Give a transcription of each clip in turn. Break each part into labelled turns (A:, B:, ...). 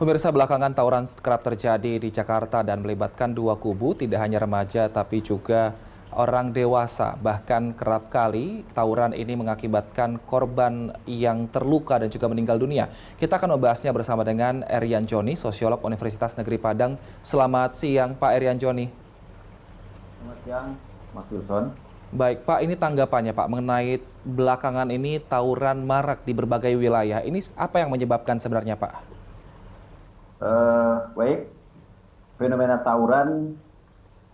A: Pemirsa, belakangan tawuran kerap terjadi di Jakarta dan melibatkan dua kubu, tidak hanya remaja tapi juga orang dewasa. Bahkan kerap kali tawuran ini mengakibatkan korban yang terluka dan juga meninggal dunia. Kita akan membahasnya bersama dengan Erian Joni, sosiolog Universitas Negeri Padang. Selamat siang, Pak Erian Joni.
B: Selamat siang, Mas Wilson.
A: Baik, Pak, ini tanggapannya, Pak, mengenai belakangan ini tawuran marak di berbagai wilayah. Ini apa yang menyebabkan sebenarnya, Pak?
B: Baik, fenomena tawuran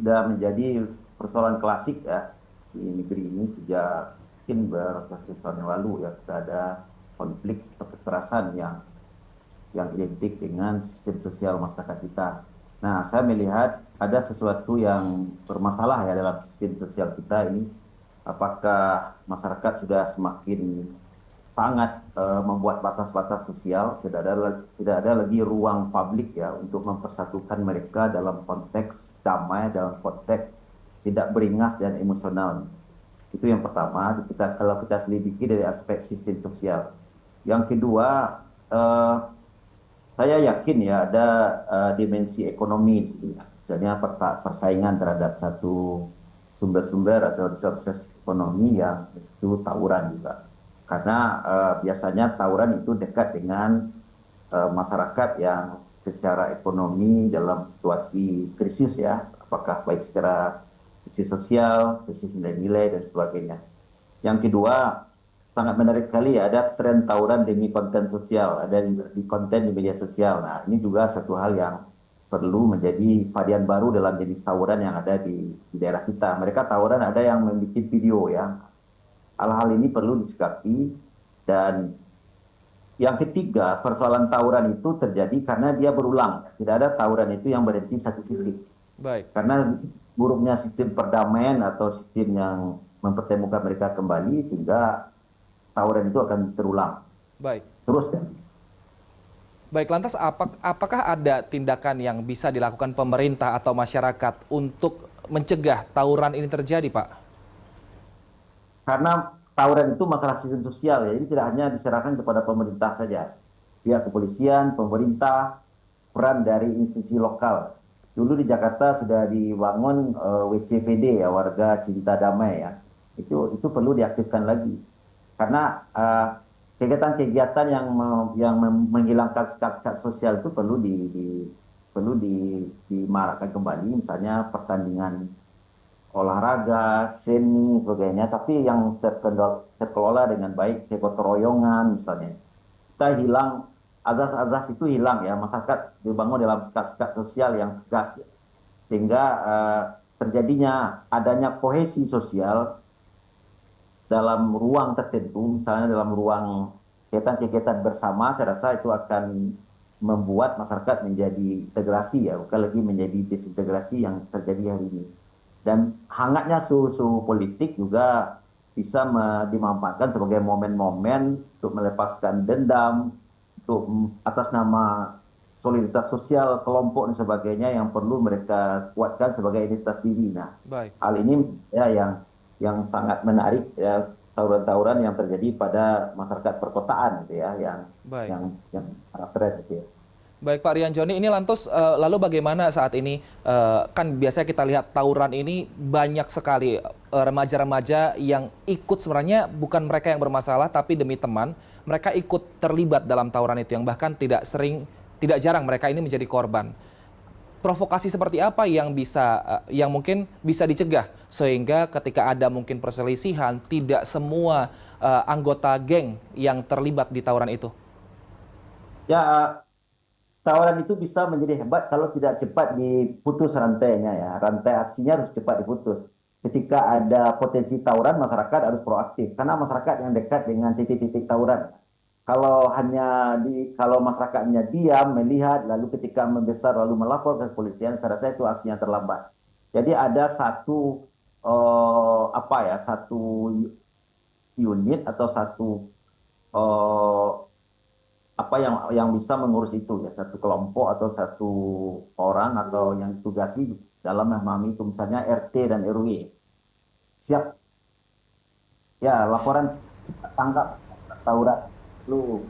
B: sudah menjadi persoalan klasik ya di negeri ini sejak mungkin beberapa tahun yang lalu ya. Kita ada konflik atau kekerasan yang identik dengan sistem sosial masyarakat kita. Nah, saya melihat ada sesuatu yang bermasalah ya dalam sistem sosial kita ini. Apakah masyarakat sudah semakin sangat membuat batas-batas sosial, tidak ada lagi ruang publik ya untuk mempersatukan mereka dalam konteks damai, dalam konteks tidak beringas dan emosional. Itu yang pertama, kalau kita selidiki dari aspek sistem sosial. Yang kedua, eh, saya yakin ya ada dimensi ekonomi di sini. Misalnya persaingan terhadap satu sumber-sumber atau resources ekonomi yang itu tawuran juga. Karena biasanya tawuran itu dekat dengan masyarakat yang secara ekonomi dalam situasi krisis ya, apakah baik secara krisis sosial, krisis nilai-nilai dan sebagainya. Yang kedua, sangat menarik sekali ya, ada tren tawuran demi konten sosial, ada di konten di media sosial. Nah, ini juga satu hal yang perlu menjadi varian baru dalam jenis tawuran yang ada di daerah kita. Mereka tawuran ada yang membuat video ya. Hal-hal ini perlu disikapi. Dan yang ketiga, persoalan tawuran itu terjadi karena dia berulang. Tidak ada tawuran itu yang berhenti satu titik.
A: Baik.
B: Karena buruknya sistem perdamaian atau sistem yang mempertemukan mereka kembali sehingga tawuran itu akan terulang.
A: Baik.
B: Terus kan?
A: Baik, lantas apakah ada tindakan yang bisa dilakukan pemerintah atau masyarakat untuk mencegah tawuran ini terjadi, Pak?
B: Karena tawuran itu masalah sistem sosial ya, ini tidak hanya diserahkan kepada pemerintah saja. Pihak kepolisian, pemerintah, peran dari institusi lokal. Dulu di Jakarta sudah dibangun WCPD ya, Warga Cinta Damai ya. Itu perlu diaktifkan lagi. Karena kegiatan-kegiatan yang menghilangkan sekat-sekat sosial itu perlu dimarakkan kembali, misalnya pertandingan olahraga, seni, sebagainya, tapi yang terkelola dengan baik, kegotong royongan misalnya. Kita hilang, azas-azas itu hilang ya, masyarakat dibangun dalam sekat-sekat sosial yang tegas, ya. Sehingga terjadinya adanya kohesi sosial dalam ruang tertentu, misalnya dalam ruang kegiatan-kegiatan bersama, saya rasa itu akan membuat masyarakat menjadi integrasi ya, bukan lagi menjadi disintegrasi yang terjadi hari ini. Dan hangatnya suhu politik juga bisa dimanfaatkan sebagai momen-momen untuk melepaskan dendam, untuk atas nama solidaritas sosial kelompok dan sebagainya yang perlu mereka kuatkan sebagai identitas diri. Nah,
A: Baik.
B: hal ini ya yang sangat menarik ya, tawuran-tawuran yang terjadi pada masyarakat perkotaan gitu ya,
A: Baik.
B: yang karakter gitu ya.
A: Baik, Pak Rian Joni, ini lantas lalu bagaimana saat ini? Kan biasanya kita lihat tawuran ini banyak sekali remaja-remaja yang ikut, sebenarnya bukan mereka yang bermasalah, tapi demi teman, mereka ikut terlibat dalam tawuran itu, yang bahkan tidak jarang mereka ini menjadi korban. Provokasi seperti apa yang yang mungkin bisa dicegah sehingga ketika ada mungkin perselisihan, tidak semua anggota geng yang terlibat di tawuran itu?
B: Ya, tawaran itu bisa menjadi hebat kalau tidak cepat diputus rantainya ya. Rantai aksinya harus cepat diputus. Ketika ada potensi tawuran, masyarakat harus proaktif. Karena masyarakat yang dekat dengan titik-titik tawuran. Kalau masyarakatnya diam, melihat, lalu ketika membesar lalu melapor ke kepolisian, saya rasa itu aksi yang terlambat. Jadi ada satu unit atau satu eh, apa yang bisa mengurus itu ya, satu kelompok atau satu orang atau yang ditugasi dalam memahami itu, misalnya RT dan RW siap ya laporan cepat tanggap tawuran, lu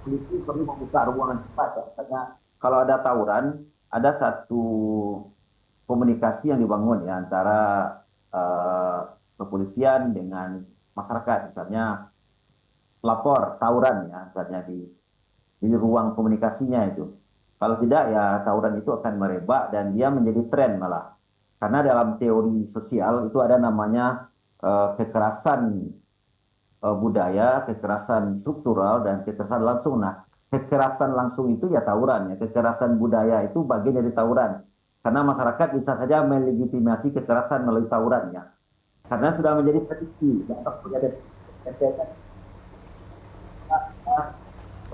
B: polisi perlu membuka ruangan cepat. Ya. Karena kalau ada tawuran, ada satu komunikasi yang dibangun ya antara eh, kepolisian dengan masyarakat, misalnya lapor tawuran ya, misalnya di ruang komunikasinya itu. Kalau tidak ya tawuran itu akan merebak dan dia menjadi tren malah. Karena dalam teori sosial itu ada namanya kekerasan budaya, kekerasan struktural dan kekerasan langsung. Nah, kekerasan langsung itu ya tawuran ya, kekerasan budaya itu bagian dari tawuran. Karena masyarakat bisa saja melegitimasi kekerasan melalui tawuran ya. Karena sudah menjadi tradisi, dapat menjadi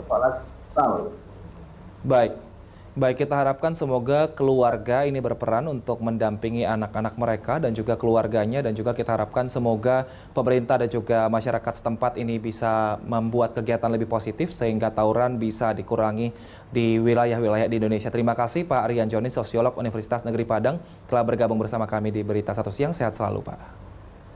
B: persoalan sosial.
A: Baik. Baik, kita harapkan semoga keluarga ini berperan untuk mendampingi anak-anak mereka dan juga keluarganya, dan juga kita harapkan semoga pemerintah dan juga masyarakat setempat ini bisa membuat kegiatan lebih positif sehingga tawuran bisa dikurangi di wilayah-wilayah di Indonesia. Terima kasih Pak Rian Joni, sosiolog Universitas Negeri Padang, telah bergabung bersama kami di Berita Satu Siang. Sehat selalu Pak.